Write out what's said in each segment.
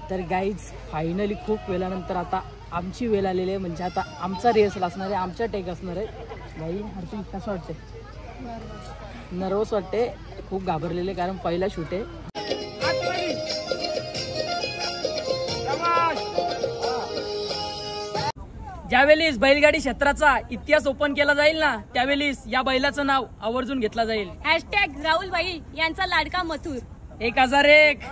तर guys finally खूप वेळानंतर आता आमची वेळ आलेली आहे. म्हणजे आता आमचा रिहर्सल असणार आहे, आमच्या टेक असणार आहे. गाई हरती कसं वाटते? नर्वस वाटते, खूप घाबरलेले कारण पहिला शूट आहे. ज्यावेळेस बैलगाडी क्षेत्राचा इतिहास ओपन केला जाईल ना, त्यावेळेस या बैलाचं नाव आवर्जून घेतला जाईल. हॅशटॅग राहुल भाई यांचा लाडका मथुर 1001.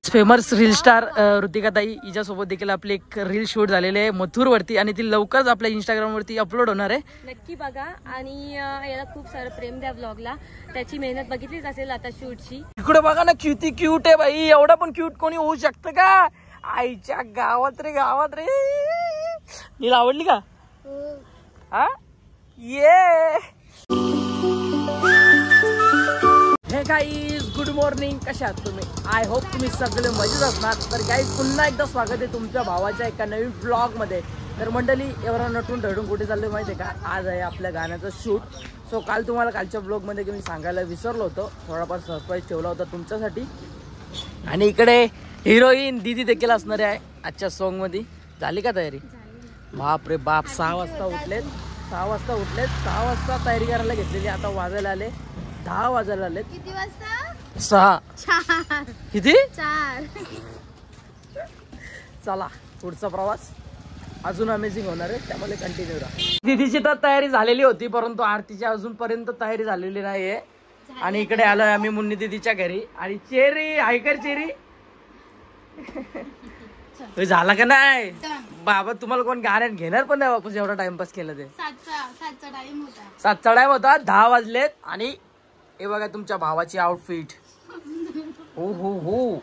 फेमस रील स्टार ऋतिकाताई हिच्यासोबत देखील आपले एक रील शूट झालेले आहे मथुर वरती आणि ती लवकरच आपल्या इंस्टाग्राम वरती अपलोड होणार आहे. नक्की बघा आणि याला खूप सारं प्रेम द्या व्लॉगला. त्याची मेहनत बघितलीच असेल आता शूटची. इकडे बघा ना किती क्यूट आहे बाई. एवढा पण क्यूट कोणी होऊ शकतं का? आईच्या गावात रे गावात रे. नीला आवडली का? हा ये हे गाईज गुड मॉर्निंग. कशा आहात तुम्ही? आय होप तुम्ही सगळे मजेत असणार. तर गाईज पुन्हा एकदा स्वागत आहे तुमच्या भावाच्या एका नवीन ब्लॉग मध्ये. तर मंडळी एवढा नटून ढळून कुठे चाललोय माहिती आहे का? आज आहे आपल्या गाण्याचं शूट. सो काल तुम्हाला कालच्या ब्लॉग मध्ये मी सांगायला विसरलो होतो, थोडाफार सरप्राईज ठेवला होता तुमच्यासाठी. आणि इकडे हिरोईन दीदी देखील असणार आहे आजच्या सॉन्ग मध्ये. झाली का तयारी? बाप रे बाप. 6 वाजता उठलेत 6 वाजता तयारी करायला घेतलेली. आता वाजायला आले 10 वाजायला आलेत. किती वाजता? 6. किती? 4. चला पुढचा प्रवास अजून अमेझिंग होणार आहे, त्यामुळे कंटिन्यू राहा. दीदीची तर तयारी झालेली होती, परंतु आरतीची अजूनपर्यंत तयारी झालेली नाहीये. आणि इकडे आलोय आम्ही मुन्नी दीदीच्या घरी. आणि चेरी हायकर चेरी झाला का नाही बाबा? तुम्हाला कोण गाण्यात घेणार पण नाही वापस, एवढा टाइमपास केलं ते. 7चा टाइम होता. 10 वाजलेत आणि हे बघा तुमच्या भावाची आउटफिट. हो हो हो.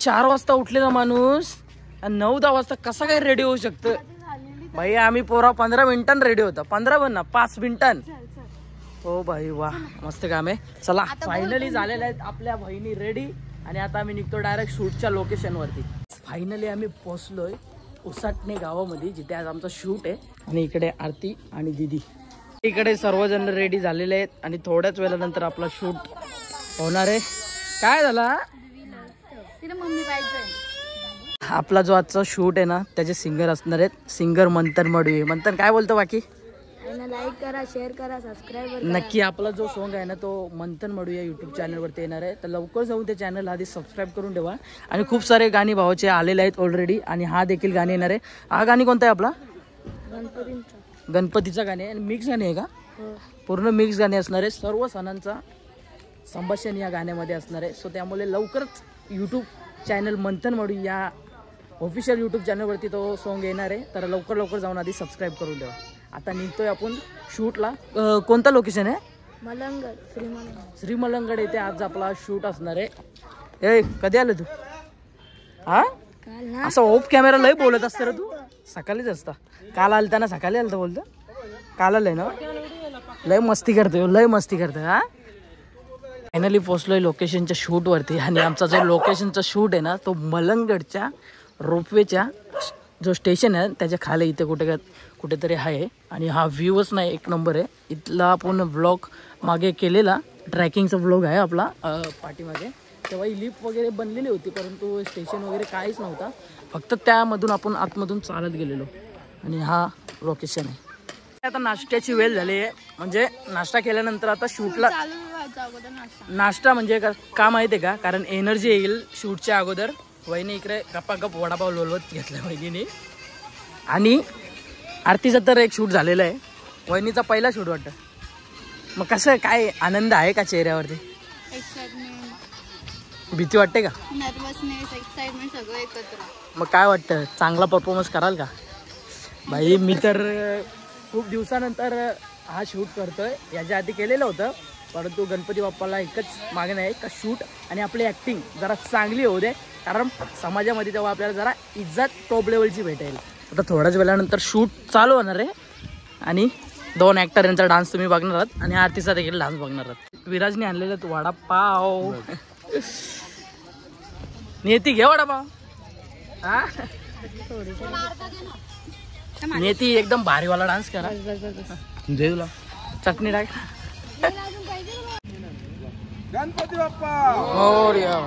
4 वाजता उठले ना माणूस, 9-10 वाजता कसा काय रेडी होऊ शकतं भाई? आम्ही पोरा 15 मिनिटांनी रेडी होता. 15 पण ना 5 मिनिटांनी. हो भाई वा, मस्त काम आहे. चला फायनली झालेल्या आहेत आपल्या बहिणी रेडी आणि आता आम्ही निघतो डायरेक्ट शूटच्या लोकेशन वरती. फायनली आम्ही पोहोचलोय उसाटणे गावामध्ये, जिथे आज आमचा शूट आहे. आणि इकडे आरती आणि दीदी, इकडे सर्वजण रेडी झालेले आहेत आणि थोड्याच वेळानंतर आपला शूट होणार आहे. काय झाला? आपला जो आजचा शूट आहे ना, त्याचे सिंगर असणार आहेत सिंगर मंथन मडवी. मंथन काय बोलतो बाकी? लाईक करा, शेअर करा, सबस्क्राईब नक्की. आपला जो सॉन्ग आहे ना तो मंथन मडवी या युट्यूब चॅनलवरती येणार आहे. तर लवकर जाऊन ते चॅनल आधी सबस्क्राईब करून ठेवा. आणि खूप सारे गाणी भावाचे आलेले आहेत ऑलरेडी आणि हा देखील गाणी येणार आहे. हा गाणी कोणता आहे आपला? गणपतीचा गाणी आहे. मिक्स गाणी आहे का? पूर्ण मिक्स गाणी असणार आहे. सर्व सणांचा संभाषण या गाण्यामध्ये असणार आहे. सो त्यामुळे लवकरच यूट्यूब चॅनल मंथन मडवी या ऑफिशियल यूट्यूब चॅनलवरती तो सॉन्ग येणार आहे. तर लवकर जाऊन आधी सबस्क्राईब करून ठेवा. आता निघतोय आपण शूटला. कोणता लोकेशन आहे? मलंगड, श्री मलंगड येथे आज आपला शूट असणार आहे. ए कधी आलं तू? हा असं ऑफ कॅमेरा लय बोलत असतं रे तू. सकाळीच असता. काल आलता ना? सकाळी आलता बोलतो. काल आलंय ना? लय मस्ती करतोय हा. फायनली पोहोचलोय लोकेशनच्या शूट वरती. आणि आमचा जो लोकेशनचा शूट आहे ना, तो मलंगडच्या रोपवेच्या जो स्टेशन आहे त्याच्या खाली इथे कुठेतरी आहे. आणि हा व्ह्यूच नाही, एक नंबर आहे. इथला आपण व्लॉग मागे केलेला, ट्रॅकिंगचा व्लॉग आहे आपला पाठीमागे. तेव्हा ही लिफ्ट वगैरे बनलेली होती, परंतु स्टेशन वगैरे काहीच नव्हता. फक्त त्यामधून आपण आतमधून चालत गेलेलो. आणि हा लोकेशन आहे. आता नाश्त्याची वेळ झाली आहे. म्हणजे नाश्ता केल्यानंतर आता शूटला नाश्ता म्हणजे का माहिती आहे का? कारण एनर्जी येईल शूटच्या अगोदर. वहिनी इकडे गप्पा वडापाव लोलवत घेतला वहिनीने. आणि आरतीचा तर एक शूट झालेला आहे. वहिनीचा पहिला शूट वाटतं. मग कसं काय आनंद आहे का चेहऱ्यावरती? भीती वाटते का? नर्वसनेस, एक्साइटमेंट सगळं एकत्र. मग काय वाटतं, चांगला परफॉर्मन्स कराल का? भाई मी तर खूप दिवसानंतर हा शूट करतोय. याच्या आधी केलेलं होतं, परंतु गणपती बाप्पाला एकच मागणं आहे का शूट आणि आपली ॲक्टिंग जरा चांगली होऊ दे. कारण समाजामध्ये तेव्हा आपल्याला जरा इज्जत टॉप लेवलची भेटेल. आता थोड्याच वेळानंतर शूट चालू होणार आहे. आणि 2 ॲक्टर यांचा डान्स तुम्ही बघणार आहात आणि आरतीचा देखील डान्स बघणार आहात. विराजने आणलेला तो वडापाव. नेती घे वडापाव. हा नेती एकदम भारीवाला डान्स करा. दे तुला चटणी टाक. गणपती बाप्पा मोरया.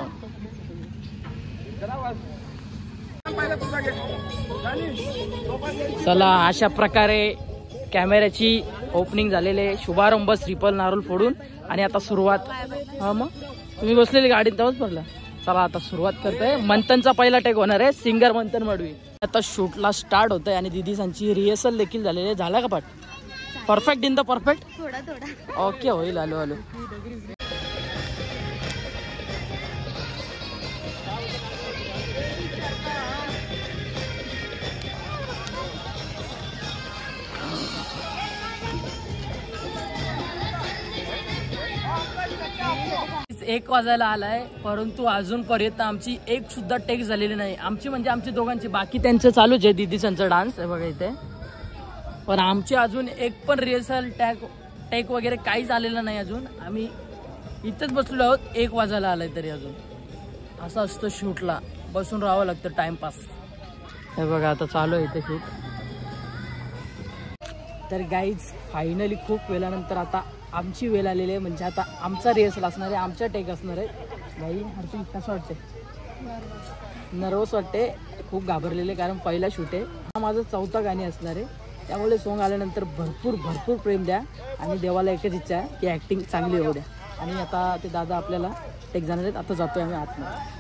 चला अशा प्रकारे कॅमेऱ्याची ओपनिंग झालेले शुभारंभ श्रीफल नारळ फोडून आणि आता सुरुवात. हा मग तुम्ही बसलेली गाडीत जाऊच भरला. चला आता सुरुवात करतोय. मंथनचा पहिला टेक होणार आहे. सिंगर मंथन मडवी. आता शूटला स्टार्ट होतंय आणि दीदीसांची रिहर्सल देखील झालेली आहे. झाला का पाठ? Perfect in the perfect. थोडा थोडा ओके होईल. आलो आलो. एक वाजायला आलाय परंतु अजूनपर्यंत आमची एक सुद्धा टेक झालेली नाही. आमची म्हणजे आमची दोघांची. बाकी त्यांचं चालूच आहे दीदीसांचा डान्स आहे बघा इथे. पण आमची अजून एक पण रिहर्सल टेक वगैरे काहीच आलेलं नाही अजून. आम्ही इथेच बसलो आहोत. 1 वाजायला आलाय तरी अजून. असं असतं शूटला. बसून राहावं लागतं टाइमपास. हे बघा आता चालू आहे इथे शूट. तर गाईज फायनली खूप वेळानंतर आता आमची वेळ आलेली आहे. म्हणजे आता आमचा रिहर्सल असणार आहे. आमच्या टेक असणार आहे. भाई हरती कसं वाटते? नर्वस वाटते. खूप घाबरलेले कारण पहिला शूट आहे. हा माझं 4था गाणी असणार आहे. त्यामुळे सॉन्ग आल्यानंतर भरपूर प्रेम द्या. आणि देवाला एकच इच्छा आहे की ॲक्टिंग चांगली होऊ द्या. आणि आता ते दादा आपल्याला टेक जाणार आहेत. आता जातोय आम्ही आतमध्ये.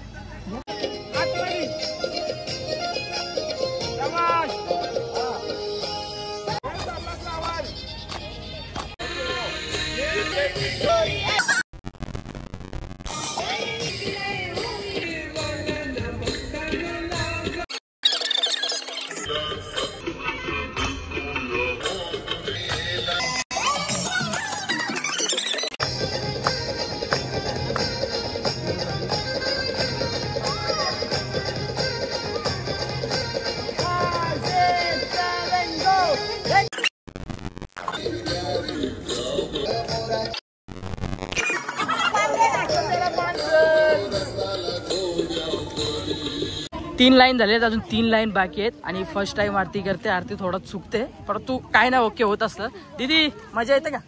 3 लाईन झालेत. अजून 3 लाईन बाकी आहेत. आणि फर्स्ट टाइम आरती करते. आरती थोडा चुकते परंतु काय ना ओके होत असतं. दीदी मजा येते का?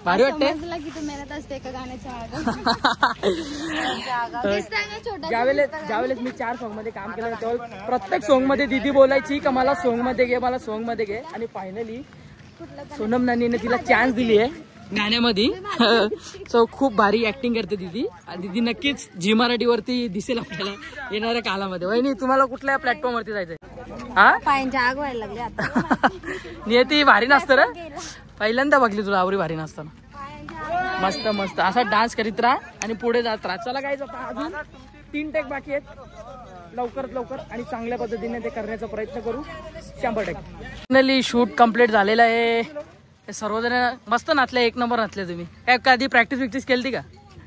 भारी वाटते. ज्यावेळेस मी 4 सॉन्ग मध्ये काम केलं तेव्हा प्रत्येक सॉन्ग मध्ये दीदी बोलायची का मला सॉन्ग मध्ये घे, मला सॉन्ग मध्ये घे. आणि फायनली सोनम नानीने तिला चान्स दिली आहे गाण्यामध्ये. सो खूप भारी ऍक्टिंग करते दीदी. दीदी नक्कीच झी मराठी वरती दिसेल आपल्याला येणाऱ्या कालामध्ये. वहिनी तुम्हाला कुठल्या प्लॅटफॉर्म वरती जायचंय? हा आग व्हायला लागले आता. नियती भारी नाचतं रे. पहिल्यांदा बघली तुला आवरी भारी नाचताना. मस्त मस्त असा डान्स करीत राहा आणि पुढे जात राहा. चला काय जाता अजून 3 टेक बाकी आहेत. लवकरात लवकर आणि चांगल्या पद्धतीने ते करण्याचा प्रयत्न करू 100%. फायनली शूट कम्प्लीट झालेलं आहे. सर्वजण मस्त नाचले. 1 नंबर नाचले तुम्ही. काय कधी प्रॅक्टिस केली का?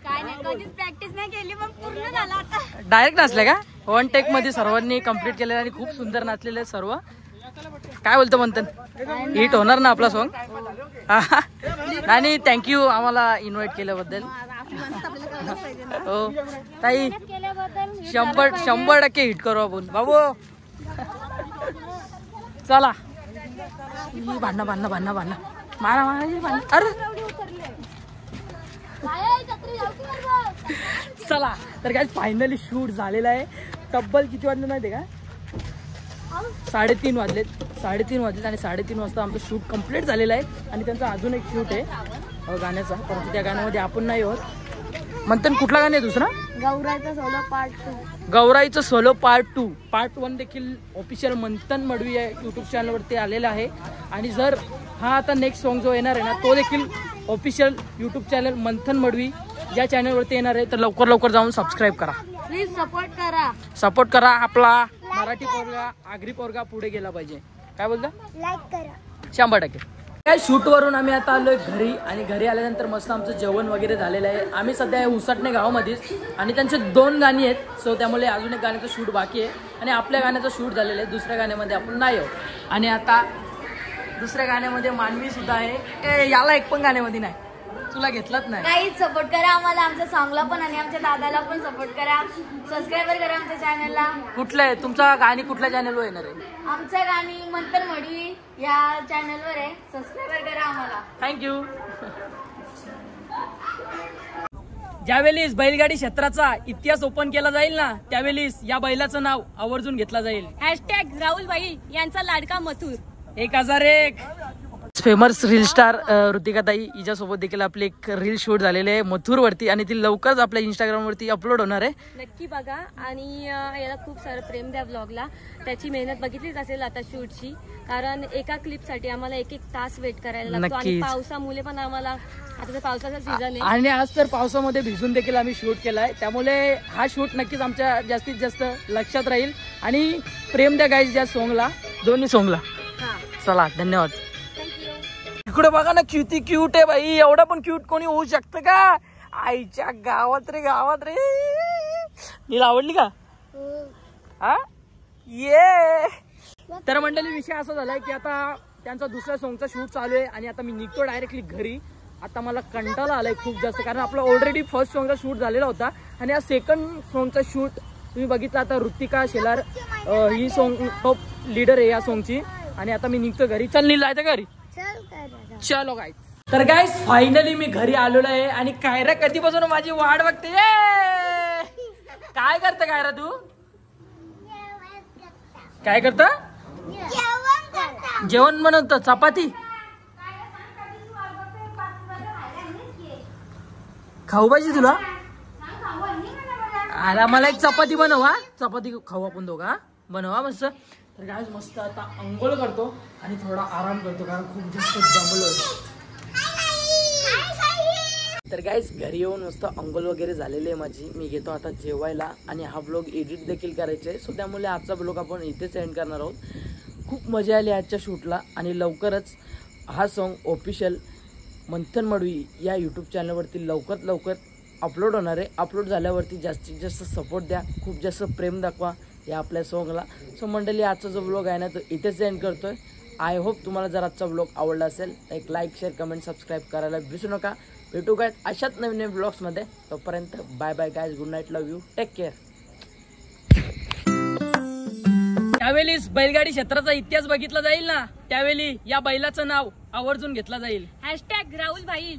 काय नाही कधीच प्रॅक्टिस नाही केली पण पूर्ण झालं आता. डायरेक्ट नाचले का? 1 टेक मध्ये सर्वांनी कम्प्लीट केलेलं आणि खूप सुंदर नाचलेले सर्व. काय बोलतो म्हणतात? हिट होणार ना आपला सॉन्ग? आणि थँक्यू आम्हाला इन्व्हाइट केल्याबद्दल. हो ताई 100% हिट करू आपण बाबू. चला भांडणं मारा. अरे चला तर काय फायनली शूट झालेला आहे. तब्बल किती वाजले माहिती का? 3:30 वाजलेत. 3:30 वाजलेत आणि 3:30 वाजता आमचं शूट कम्प्लीट झालेलं आहे. आणि त्यांचा अजून एक शूट आहे गाण्याचा. परंतु त्या गाण्यामध्ये आपण नाही होत. मंथन कुठला गाणं आहे दुसरा? गौराईचा सोलो पार्ट 2. गौराईचं सोलो पार्ट 2. पार्ट 1 देखील ऑफिशियल मंथन मडवी या यूट्यूब चॅनलवरती आलेला आहे. आणि जर हा आता नेक्स्ट सॉन्ग जो येणार आहे ना तो देखील ऑफिशियल यूट्यूब चॅनल मंथन मडवी या चॅनलवरती येणार आहे. तर लवकर जाऊन सबस्क्राईब करा. प्लीज सपोर्ट करा. आपला मराठी पोरगा आगरी पोरगा पुढे गेला पाहिजे. काय बोलता? लाईक करा 100%. काय शूट वरून आम्ही आता आलोय घरी. आणि घरी आल्यानंतर मस्त आमचं जेवण वगैरे झालेलं आहे. आम्ही सध्या उसटणे गावामध्येच आणि त्यांचे 2 गाणी आहेत. सो त्यामुळे अजून एक गाण्याचं शूट बाकी आहे. आणि आपल्या गाण्याचं शूट झालेलं आहे. दुसऱ्या गाण्यामध्ये आपण नाही आहोत. आणि आता दुसऱ्या गाण्यामध्ये मानवी सुद्धा आहे. याला एक पण गाण्यामध्ये नाही. तुला घेतलाच नाही. काहीच सपोर्ट करा आम्हाला. आमच्या सॉंगला पण आणि आमच्या दादाला पण सपोर्ट करा. सबस्क्राईबर करा आमच्या चॅनलला. कुठलं आहे तुमचा गाणी? कुठल्या चॅनलवर येणार आहे? आमच्या गाणी मंथन मडवी या चॅनलवर आहे. सबस्क्राईबर करा आम्हाला. थँक्यू. ज्यावेळेस बैलगाडी क्षेत्राचा इतिहास ओपन केला जाईल ना, त्यावेळेस या बैलाचं नाव आवर्जून घेतला जाईल. हॅशटॅग राहुल भाई यांचा लाडका मथुर. 1001. फेमस रील स्टार ऋतिकाताई हिच्यासोबत देखील आपले एक रील शूट झालेले आहे मथुर वरती आणि ती लवकरच आपल्या इंस्टाग्राम वरती अपलोड होणार आहे. नक्की बघा आणि याला खूप सारं प्रेम द्या ब्लॉगला. त्याची मेहनत बघितलीच असेल आता शूटची, कारण एका क्लिपसाठी आम्हाला 1-1 तास वेट करायला लागतो आणि नक्कीच. पावसामुळे पण आम्हाला, आता तर पावसाचा सीझन आहे आणि आज तर पावसामध्ये भिजून देखील आम्ही शूट केलाय, त्यामुळे हा शूट नक्कीच आमच्या जास्तीत जास्त लक्षात राहील. आणि प्रेम द्या गाईज या सॉंगला, दोन्ही सॉंगला. चला धन्यवाद. इकडे बघा ना, किती क्यूट आहे बाई. एवढा पण क्यूट कोणी होऊ शकतं का आईच्या गावात रे. नीला आवडली का? हा ये. तर मंडळी विषय असा झालाय की आता त्यांचा दुसऱ्या सॉंगचा शूट चालू आहे आणि आता मी निघतो डायरेक्टली घरी. आता मला कंटाळा आलाय खूप जास्त, कारण आपला ऑलरेडी फर्स्ट सॉंगचा शूट झालेला होता आणि हा सेकंड सॉंगचा शूट तुम्ही बघितला. आता ऋतिका शेलार ही सॉंग टॉप लीडर आहे या सॉंगची. आणि आता मी निघतो घरी. चल नील जायचं घरी. चलो गाईज. तर गाईज फायनली मी घरी आलेलो आहे आणि कायरा कधीपासून माझी वाट बघते. काय करते कायरा तू? काय करत? जेवण बनवत. चपाती खाऊ पाहिजे तुला? आला मला एक चपाती बनव. हा चपाती खाऊ आपण दोघा. बनवा मस्त. तर गाईज मस्त आता अंघोळ करतो आणि थोडा आराम करतो, कारण खूप जास्त दमलोय. तर गाईज घरी येऊन मस्त अंघोळ वगैरे झालेली आहे माझी. मी घेतो आता जेवायला आणि हा ब्लॉग एडिट देखील करायचा आहे. सो त्यामुळे आजचा ब्लॉग आपण इथेच एंड करणार आहोत. खूप मजा आली आजच्या शूटला आणि लवकरच हा सॉन्ग ऑफिशियल मंथन मडवी या यूट्यूब चॅनलवरती लवकर अपलोड होणार आहे. अपलोड झाल्यावरती जास्तीत जास्त सपोर्ट द्या, खूप जास्त प्रेम दाखवा या आपल्या सॉन्गला. सो मंडळी आजचा जो ब्लॉग आहे ना तो इथेच एंड करतोय. आय होप तुम्हाला जर आजचा ब्लॉग आवडला असेल तर एक लाईक, शेअर, कमेंट, सबस्क्राईब करायला विसरू नका. भेटू काय अशाच नवीन ब्लॉग्समध्ये. तोपर्यंत bye bye guys. Good night. Love you. Take care. त्यावेळेस बैलगाडी क्षेत्राचा इतिहास बघितला जाईल ना, त्यावेळी या बैलाचं नाव आवर्जून घेतला जाईल. हॅशटॅग राहुल भाई.